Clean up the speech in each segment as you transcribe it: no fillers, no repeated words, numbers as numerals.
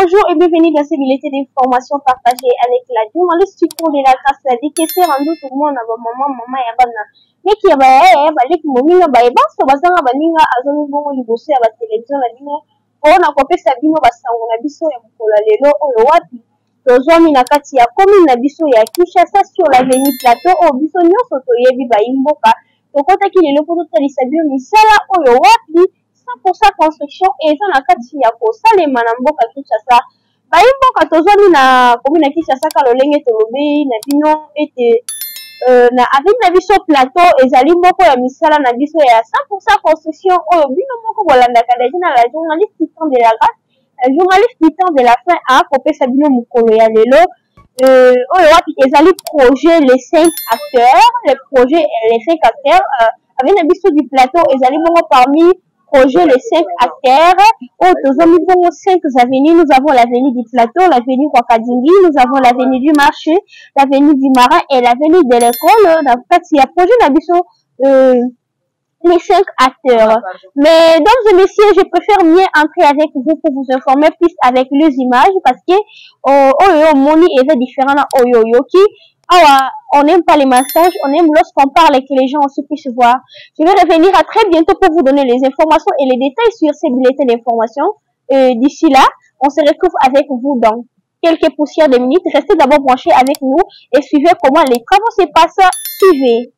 Bonjour et bienvenue dans ces bulletins d'information partagées avec la journaliste pour de la classe la DKC rendu tout le monde à maman ya bana. Mais qui va balek mominga ba eba so bazanga baninga azomi bongo liboso ya ba télévision na bino pona kopesa bino basango na biso ya mokolo lelo oyo wapi tozwami na kati ya commune na biso ya Kinshasa sur l'avenue Plateau o biso nyonso toyebi bayimboka tokotaki lelo po totalisa bino misala oyo wapi 100% construction et ça na kati ya kosalema na mboka Kinshasa bayimboka tozwami na commune ya Kinshasa ka lolenge tolobi na bino ete na avec na biso plateau ezali moko ya misala na biso ya 100% construction oyo bino moko bolandaka deja na la journaliste titan de la race la journaliste titan de la fin a kopesa bino mokolo ya lelo oyo wapi ezali projet les 5 acteurs les projets les 5 acteurs avec na biso du plateau ezali moko parmi projet les 5 acteurs. Nous avons 5 avenues. Nous avons l'avenue du plateau, l'avenue Kwakadingi, nous avons l'avenue du marché, l'avenue du marin et l'avenue de l'école. En fait, il y a projet d'habitation les 5 acteurs. Mais, dames et messieurs, je préfère mieux entrer avec vous pour vous informer plus avec les images parce que Moni est différent qui on n'aime pas les mensonges, on aime lorsqu'on parle et que les gens aussi puissent voir. Je vais revenir à très bientôt pour vous donner les informations et les détails sur ces bulletins d'information. D'ici là, on se retrouve avec vous dans quelques poussières de minutes. Restez d'abord branchés avec nous et suivez comment les travaux se passent. Suivez.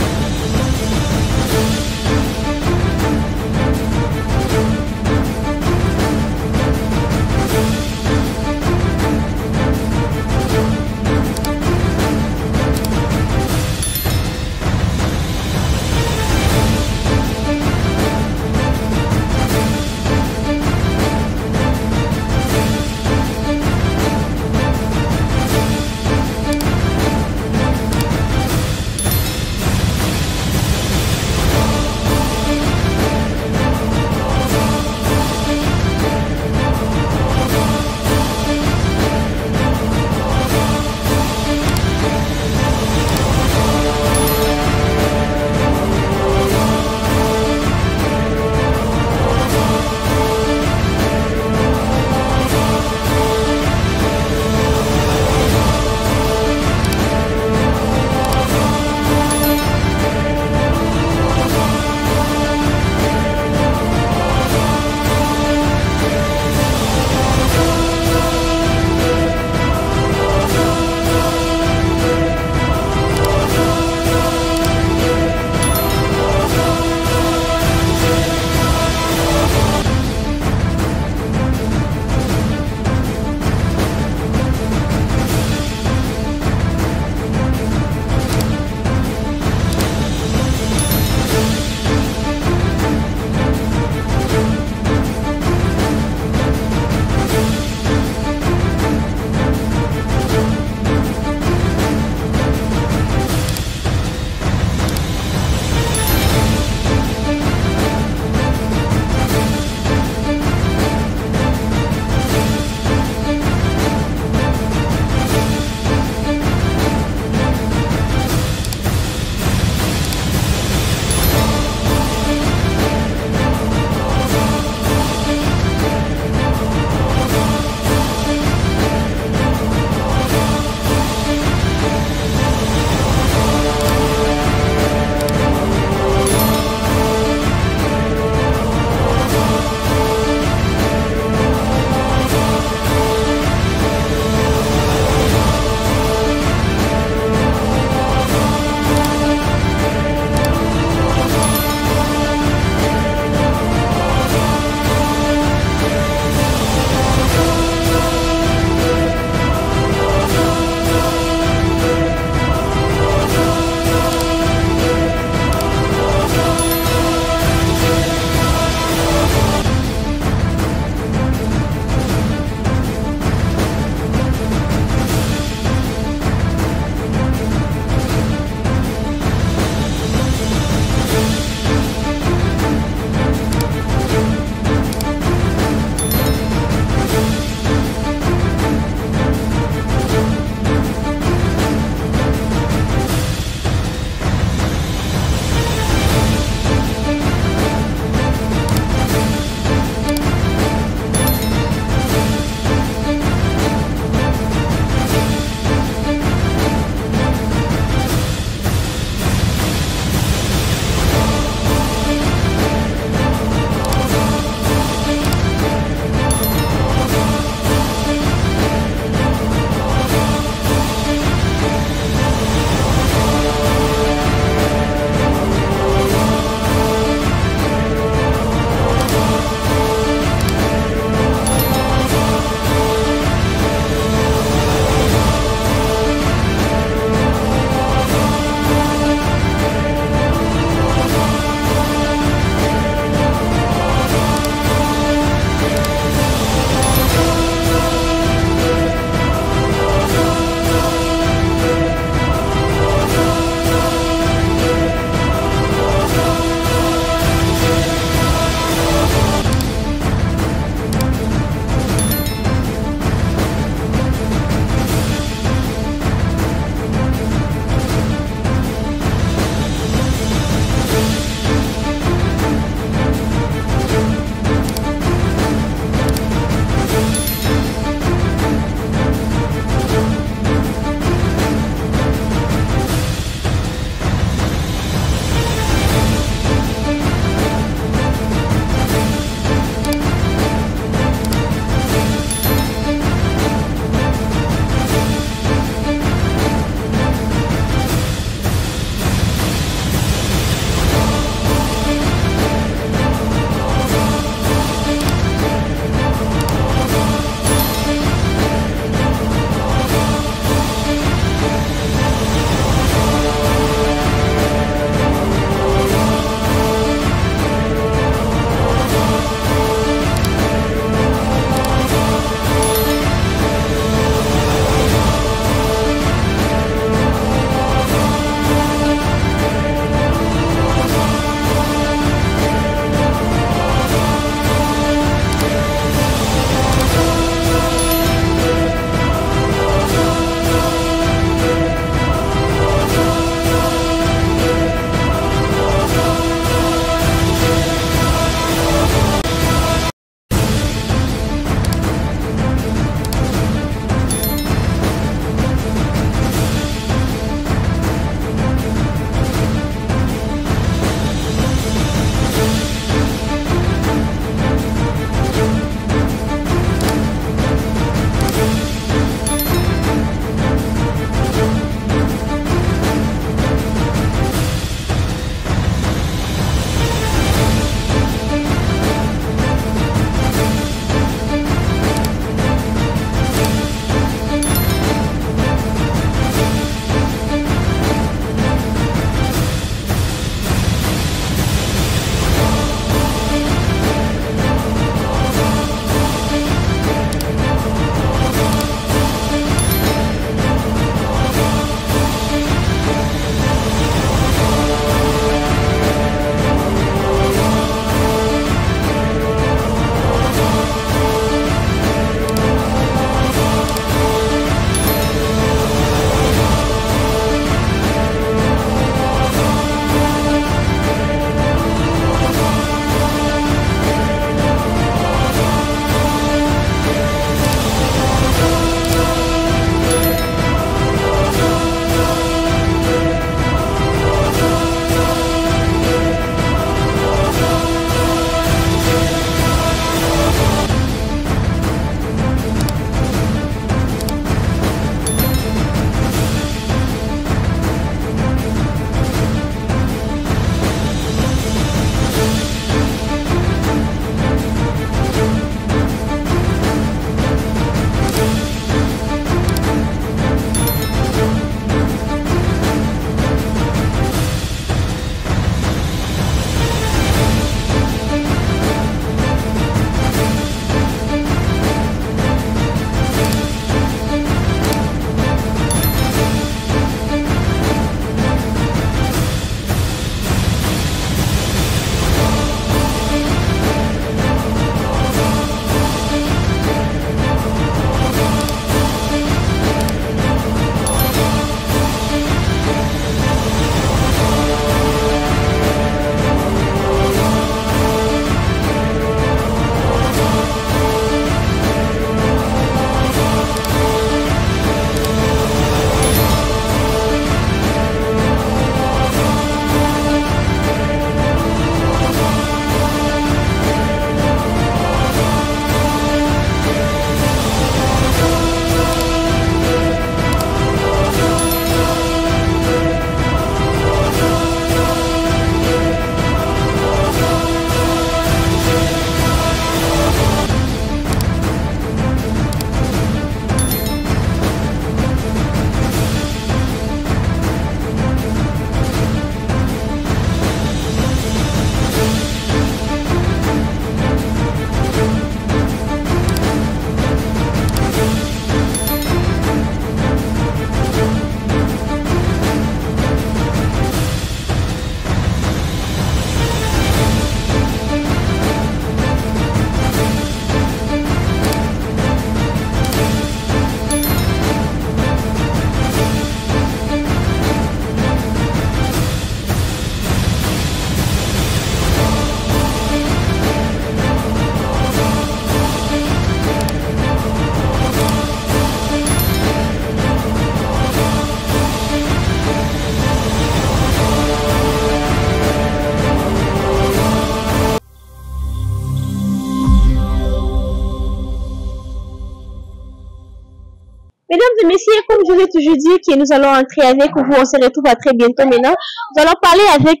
Mesdames et messieurs, comme je l'ai toujours dit, que nous allons entrer avec vous, on se retrouve à très bientôt maintenant. Nous allons parler avec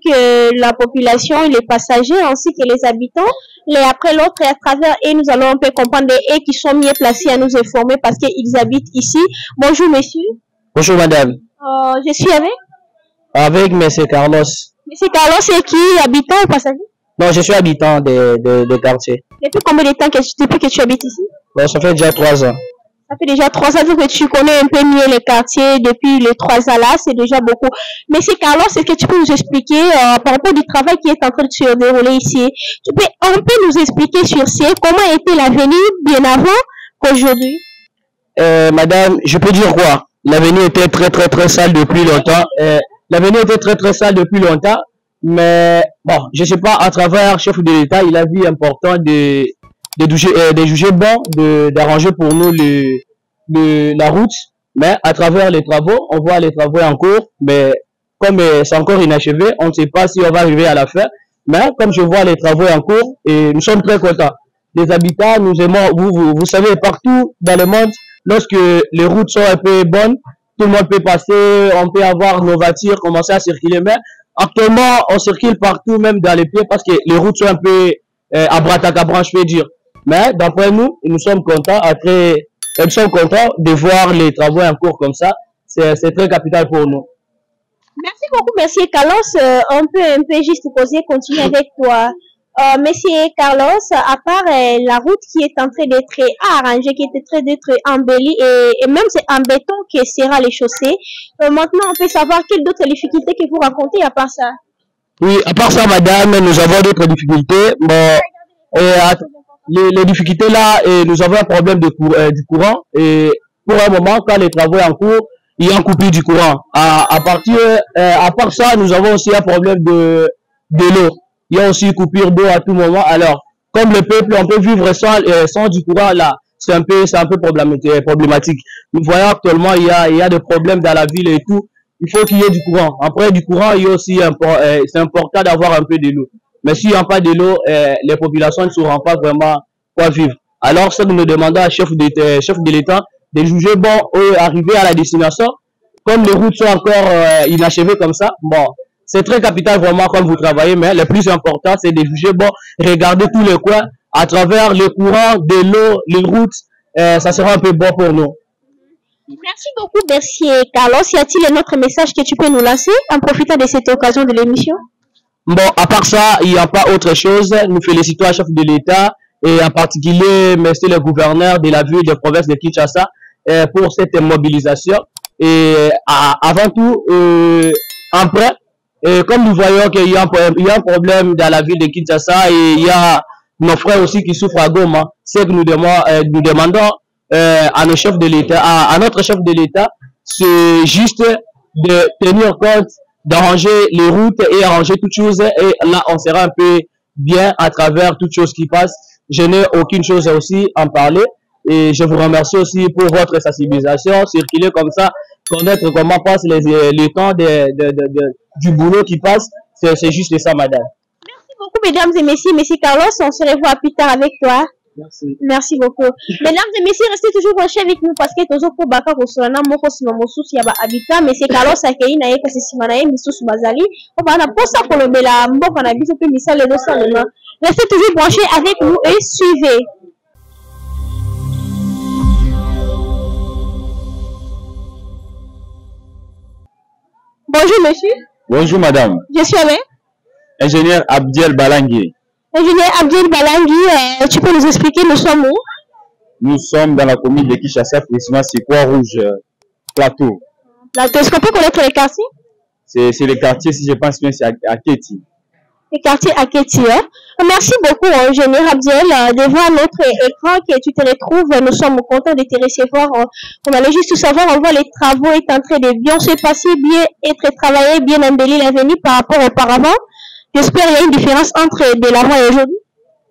la population, les passagers ainsi que les habitants, les après l'autre et à travers et nous allons un peu comprendre et qui sont mieux placés à nous informer parce qu'ils habitent ici. Bonjour monsieur. Bonjour madame. Je suis avec Monsieur Carlos. Monsieur Carlos, c'est qui, habitant ou passager? Non, je suis habitant de quartier. Depuis combien de temps depuis que tu habites ici? Bon, ça fait déjà 3 ans. Ça fait déjà 3 ans que tu connais un peu mieux les quartiers depuis les 3 ans là, c'est déjà beaucoup. Monsieur Carlos, est-ce que tu peux nous expliquer par rapport au travail qui est en train de se dérouler ici? On peut nous expliquer sur comment était l'avenir bien avant qu'aujourd'hui? Madame, je peux dire quoi? L'avenir était très sale depuis longtemps. L'avenir était très sale depuis longtemps. Mais bon, je sais pas, à travers le chef de l'État, il a vu important de juger bon, d'arranger pour nous la route. Mais à travers les travaux, on voit les travaux en cours. Mais comme c'est encore inachevé, on ne sait pas si on va arriver à la fin. Mais comme je vois les travaux en cours, et nous sommes très contents. Les habitants, nous aimons, vous savez, partout dans le monde, lorsque les routes sont un peu bonnes, tout le monde peut passer, on peut avoir nos voitures, commencer à circuler. Mais actuellement, on circule partout, même dans les pieds, parce que les routes sont un peu à bras-à-cabran, je peux dire. Mais d'après nous, nous sommes contents, nous sommes contents de voir les travaux en cours comme ça. C'est très capital pour nous. Merci beaucoup, monsieur Carlos. On peut un peu juste continuer avec toi. Monsieur Carlos, à part la route qui est en train d'être arrangée, qui est en train d'être embellie et même c'est en béton que sera les chaussées, maintenant on peut savoir quelles d'autres difficultés que vous rencontrez à part ça? Oui, à part ça, madame, nous avons d'autres difficultés. Bon, les difficultés là, nous avons un problème du courant et pour un moment, quand les travaux sont en cours, il y a un coupure du courant. À part ça, nous avons aussi un problème de l'eau. Il y a aussi coupure d'eau à tout moment. Alors, comme le peuple, on peut vivre sans du courant là. C'est un peu problématique. Nous voyons actuellement, il y a des problèmes dans la ville et tout. Il faut qu'il y ait du courant. Après du courant, il y a aussi, c'est important d'avoir un peu de l'eau. Mais s'il n'y a pas de l'eau, les populations ne sauront pas vraiment quoi vivre. Alors, ce que nous demandons à chef de l'État de juger bon, arriver à la destination. Comme les routes sont encore inachevées comme ça, bon, c'est très capital vraiment comme vous travaillez, mais le plus important, c'est de juger bon, regarder tous les coins à travers le courant, de l'eau, les routes, ça sera un peu bon pour nous. Merci beaucoup, monsieur Carlos. Y a-t-il un autre message que tu peux nous lancer en profitant de cette occasion de l'émission? Bon, à part ça, il n'y a pas autre chose. Nous félicitons le chef de l'État et en particulier monsieur le gouverneur de la ville de province de Kinshasa pour cette mobilisation. Et avant tout, après, comme nous voyons qu'il y a un problème dans la ville de Kinshasa et il y a nos frères aussi qui souffrent à Goma, c'est que nous demandons à nos chefs de l'État, à notre chef de l'État, c'est juste de tenir compte, d'arranger les routes et arranger toutes choses. Et là, on sera un peu bien à travers toutes choses qui passent. Je n'ai aucune chose aussi à en parler. Et je vous remercie aussi pour votre sensibilisation, circuler comme ça, connaître comment passe les temps du boulot qui passe. C'est juste ça, madame. Merci beaucoup, mesdames et messieurs. Monsieur Carlos, on se revoit plus tard avec toi. Merci. Merci beaucoup. Mesdames et messieurs, restez toujours branchés avec nous parce que toujours pour Baka Rosolana, Moko Simomosu, Yaba Habitat, Monsieur Carlos Akei, Nae, Kase Simanae, Missous Bazali. On va en posa pour le Bela, Mbok, on a vu que Missa le dossier. Restez toujours branchés avec nous et suivez. Bonjour monsieur. Bonjour madame. Je suis avec Ingénieur Abdiel Balangui. Ingénieur Abdiel Balangui, tu peux nous expliquer nous sommes où? Nous sommes dans la commune de Kinshasa, précisément c'est Croix-Rouge, Plateau. Plateau, est-ce qu'on peut connaître les quartiers? C'est le quartier, si je pense bien, c'est à Kéti. Le quartier à Kéti, hein? Merci beaucoup, ingénieur Abdiel, devant notre écran que tu te retrouves. Nous sommes contents de te recevoir. On allait juste tout savoir, on voit les travaux est en train de bien se passer, bien être travaillé, bien embellir l'avenir par rapport auparavant. J'espère qu'il y a une différence entre de l'avant et aujourd'hui.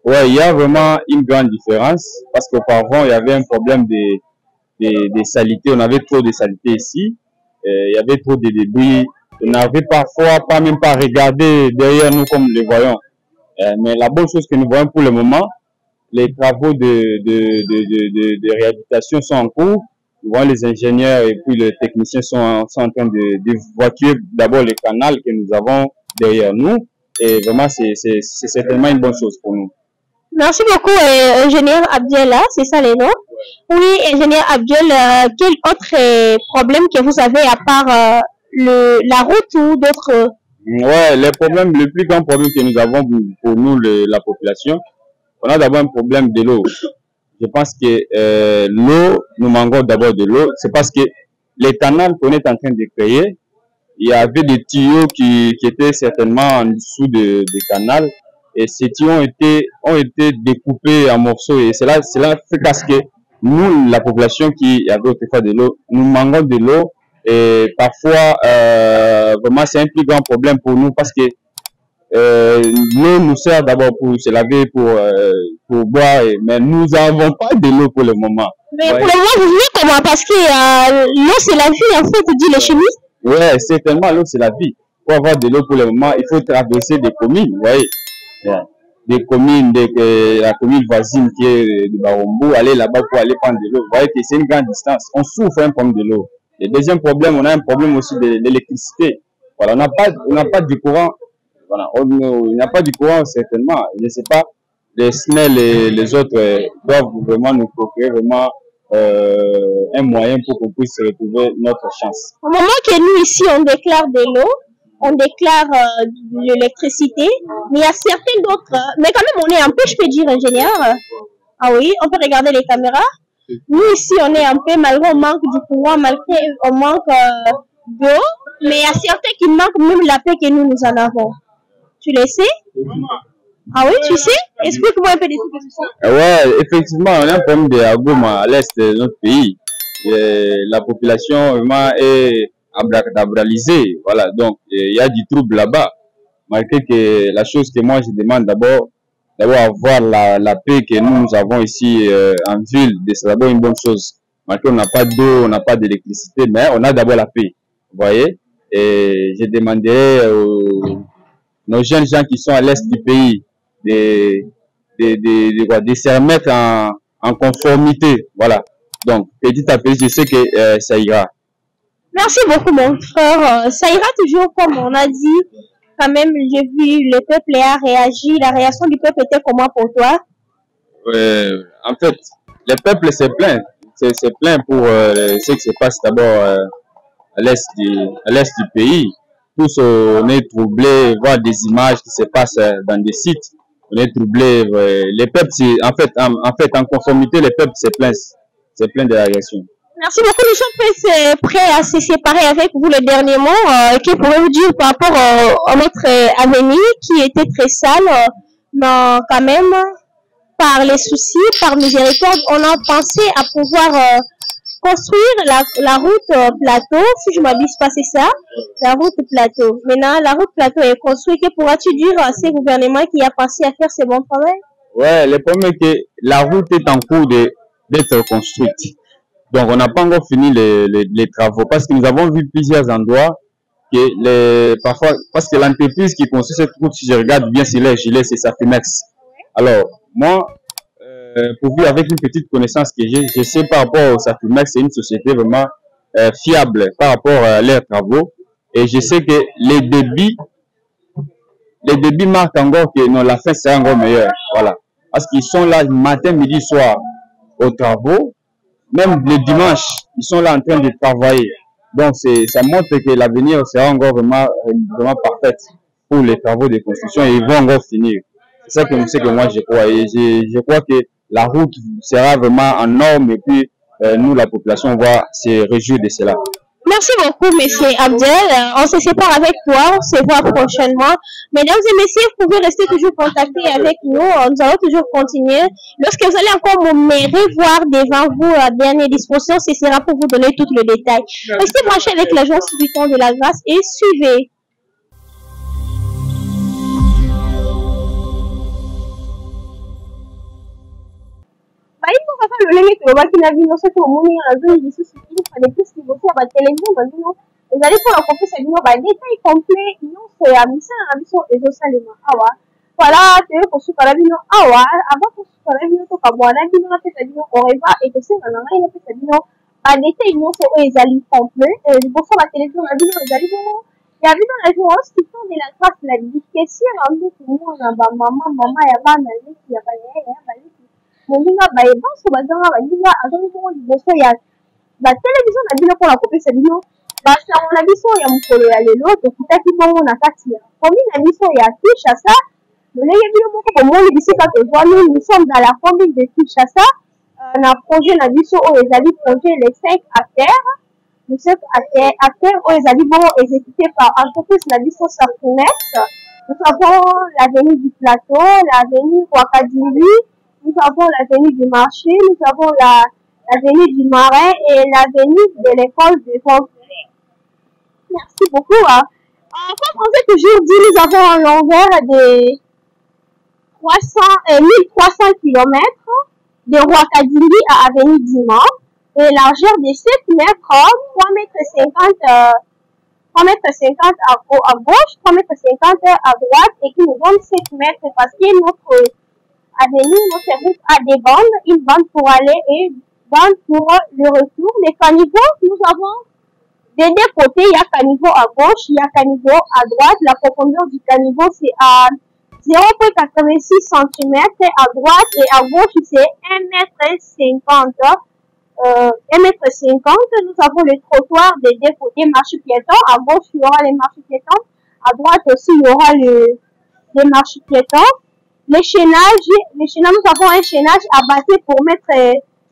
Oui, il y a vraiment une grande différence parce qu'auparavant, il y avait un problème de saleté. On avait trop de saleté ici. Il y avait trop de débris. On n'avait parfois pas même pas regardé derrière nous comme nous le voyons. Mais la bonne chose que nous voyons pour le moment, les travaux de réhabilitation sont en cours. Bon, les ingénieurs et puis les techniciens sont en train d'évacuer d'abord le canal que nous avons derrière nous. Et vraiment, c'est certainement une bonne chose pour nous. Merci beaucoup, ingénieur Abdiel, c'est ça les noms. Oui, ingénieur Abdiel, quel autre problème que vous avez à part la route ou d'autres? Ouais, le plus grand problème que nous avons pour nous, la population, on a d'abord un problème de l'eau. Je pense que l'eau, nous manquons d'abord de l'eau. C'est parce que les canaux qu'on est en train de créer, il y avait des tuyaux qui étaient certainement en dessous des canaux. Et ces tuyaux ont été découpés en morceaux. Et cela fait parce que nous, la population qui avait autrefois de l'eau, nous manquons de l'eau. Et parfois, vraiment, c'est un plus grand problème pour nous parce que l'eau nous sert d'abord pour se laver, pour boire, mais nous n'avons pas de l'eau pour le moment. Mais pour le moment, vous vivez comment? Parce que l'eau, c'est la vie, en fait, dit les chimistes. Ouais, certainement, l'eau, c'est la vie. Pour avoir de l'eau pour le moment, il faut traverser des communes, vous voyez. Yeah. Des communes, la commune voisine qui est de Barombo, aller là-bas pour aller prendre de l'eau. Vous voyez que c'est une grande distance. On souffre un problème de l'eau. Le deuxième problème, on a un problème aussi de l'électricité. Voilà, on n'a pas du courant. Voilà, il n'y a pas du courant, certainement. Je ne sais pas, les SNEL et les autres doivent vraiment nous procurer vraiment un moyen pour qu'on puisse retrouver notre chance. Au moment que nous, ici, on déclare de l'eau, on déclare de l'électricité, mais il y a certains d'autres. Mais quand même, on est un peu, je peux dire, ingénieur. Ah oui, on peut regarder les caméras. Nous, ici, on est un peu, malgré on manque du courant, malgré on manque d'eau, mais il y a certains qui manquent même la paix que nous en avons. Tu le sais? Ah oui, tu sais? Explique-moi un peu des trucs de ça. Ouais, effectivement, on a un problème de Agoma à l'est de notre pays. Et la population vraiment est abracadabralisée. Voilà, donc il y a du trouble là-bas. Malgré que la chose que moi je demande d'abord avoir la paix que nous avons ici en ville, c'est d'abord une bonne chose. Malgré on n'a pas d'eau, on n'a pas d'électricité, mais on a d'abord la paix. Vous voyez? Et je demanderais nos jeunes gens qui sont à l'est du pays de se remettre en conformité. Voilà. Donc, petit à petit, je sais que ça ira. Merci beaucoup, mon frère. Ça ira toujours comme on a dit. Quand même, j'ai vu le peuple a réagi. La réaction du peuple était comment pour toi? En fait, le peuple s'est plaint. C'est plein pour ce qui se passe d'abord à l'est du pays. Tous on est troublés, voir des images qui se passent dans des sites. On est troublés. Les peuples, en fait, en conformité, les peuples se plaignent de la réaction. Merci beaucoup. Nous sommes prêts à se séparer avec vous. Le dernier mot, que pourrez-vous dire par rapport à notre avenir qui était très sale, mais quand même, par les soucis, par miséricorde, on a pensé à pouvoir construire la route plateau, si je ne m'abuse pas, c'est ça, la route plateau. Maintenant, la route plateau est construite. Que pourras-tu dire à ces gouvernements qui a pensé à faire ce bon travail? Ouais, le problème est que la route est en cours d'être construite. Donc, on n'a pas encore fini les travaux parce que nous avons vu plusieurs endroits que parfois, parce que l'entreprise qui construit cette route, si je regarde bien sur les gilets, c'est Safimex. Alors, moi, pourvu avec une petite connaissance que j'ai, je sais par rapport au Safimex, c'est une société vraiment fiable par rapport à leurs travaux. Et je sais que les débits marquent encore que non, la fin sera encore meilleure. Voilà. Parce qu'ils sont là matin, midi, soir aux travaux. Même le dimanche, ils sont là en train de travailler. Donc, ça montre que l'avenir sera encore vraiment parfait pour les travaux de construction et ils vont encore finir. C'est ça que moi je crois. Et je crois que la route sera vraiment en norme et puis nous, la population, on va se réjouir de cela. Merci beaucoup, monsieur Abdel. On se sépare avec toi. On se voit prochainement. Mesdames et messieurs, vous pouvez rester toujours contactés avec nous. Nous allons toujours continuer. Lorsque vous allez encore me revoir devant vous à dernière disposition, ce sera pour vous donner tous les détails. Restez branchés avec l'agence du temps de la grâce et suivez. Baiko kaka lolenge tolobaki na bino soki omoni na zone lisusu il plus liboso ya batelevizio na bino ezali mpona kopesa bino badetail complet nyonso ya misala na biso ezosalema awa voilà toye kosuka na bino awa avant kosuka na bino tokabwana bino napesa bino oreva ekosenga na ngai napesa bino badetail nyonso oyo ezali complet liboso batelefone na bino ezali bongo ya bino na journaliste qui font de la grâce la l'éducation yango komona bamama ya bana neti ya bayaya baleki moninga bayebanso bazanga baninga azongi bongo liboso ya batelevizio na bino mpona kopesa bino basango na biso ya mokolo ya lelo tokutaki bongo na kati ya commune na biso ya Kinshasa lolenge bino moko komoni bisika tozwami nous sommes dans la commune de Kinshasa na projet na biso oyo ezali projet les 5 acteurs les 5 acteurs oyo ezali bongo exécuté par entreprise na biso Sarkunex. Nous avons l'avenue du plateau, l'avenue Ouakadili, nous avons l'avenue du marché, nous avons l'avenue du marin et l'avenue de l'école de Vauvert. Merci beaucoup. Comme on s'est toujours dit, nous avons en longueur de 1300 km de Ouakadili à avenue Diman et largeur de 7 mètres, 3,50 mètres 3,50 mètres à gauche, 3,50 mètres à droite et qui nous donne 7 mètres parce que notre avenue, notre route a des bandes, une bande pour aller et une bande pour le retour. Les caniveaux, nous avons des deux côtés, il y a caniveau à gauche, il y a caniveau à droite. La profondeur du caniveau c'est à 0,86 cm à droite et à gauche c'est 1,50 mètre. 1,50 mètre, nous avons le trottoir des deux côtés, marche piéton. À gauche, il y aura les marches piétons. À droite aussi, il y aura les marches piétons. Les chaînages, nous avons un chaînage à bâtir pour mettre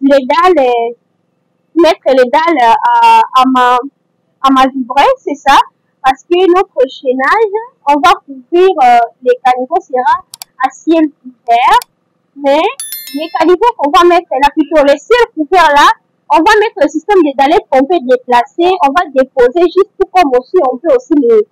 les dalles à ma vibrée, c'est ça. Parce que notre chaînage, on va couvrir les caniveaux, sera à ciel couvert. Mais les caniveaux qu'on va mettre là, plutôt les ciels couverts là, on va mettre le système des dallettes qu'on peut déplacer, on va déposer juste comme aussi, on peut aussi les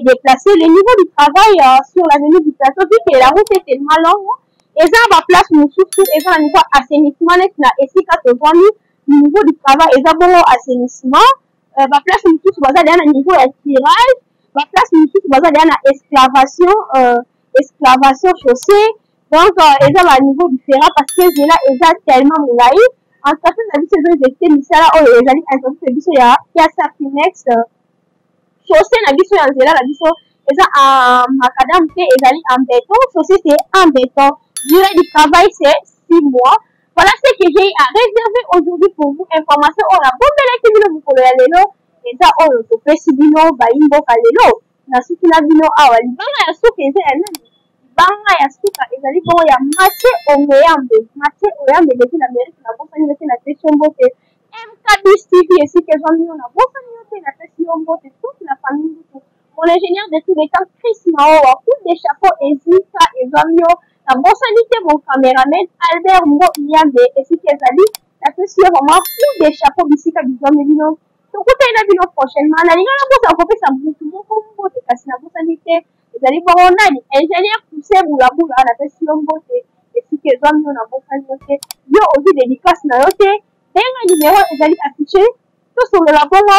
déplacer. Le niveau du travail sur l'avenue du plateau, vu que la route est tellement longue, et ça va place nous surtout, et ça, niveau assainissement, et si quand on voit le niveau du travail, et ça, bon, assainissement, va place nous tous, va aller à un niveau de tirage, va place nous tous, va aller à excavation chaussée. Donc, ils ont un niveau différent parce que j'ai là, ils ont tellement moulaï. En tout cas, la vie, c'est de Misala, oh, ils ont introduit, il y a Sarkunex, chaussée, la vie, il y a la vie, ils ont un macadam, ils ont en béton, chaussée, c'est en béton. Durée du travail, c'est 6 mois. Voilà ce que j'ai à réserver aujourd'hui pour vous. Information, on a bon bel équilibre, vous pouvez aller là. Et ça, on peut faire si bino, baïmbo, kalelo. Na suki na bino, awa, libanga ya suki, c'est un ami. Banga ya suka ezali bongo ya Mathieu Oyambe depuis l'Amérique na bosani yote na question mbote MKBS TV ainsi que Jean-Mio na bosani yote na question mbote toute la famille tout mon ingénieur de tous les temps Chris Mao wa coup de chapeau Ezika et Jean-Mio na bosani te mon caméraman Albert Mbo Yambe ainsi que Zali la question vraiment coup de chapeau bisika bizome bino to kutana bino prochainement na linga na bosa ko pesa mutu moko mbote kasi na bosani te ezali bongo nani ingénieur poussé bulabula na pesi yo mbote esika ezwami yo na bosani yo te yo ozwi dédicace na yo te ndenga numéro ezali affiché tosolola bongo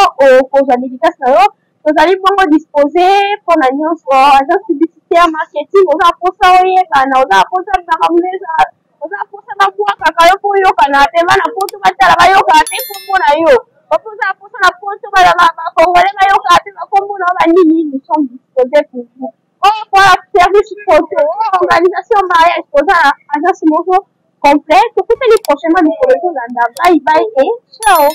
kozwa dédicace na yo tozali bongo disposé mpona nyonso agence publicitaire marketing oza mposa oyebana oza mposa bakamuleza oza mposa babwakaka yo mpo oyokana te bana poto batala bayokaka te kombo na yo oza mposa na poto bakongole bayokaka te bakombo na yo banini nous sommes disposés pour vous. Oh, pour la service photo, organisation mariage, pour ça, agence moko complète. Tout les prochainement, nous pourrons bye bye et ciao.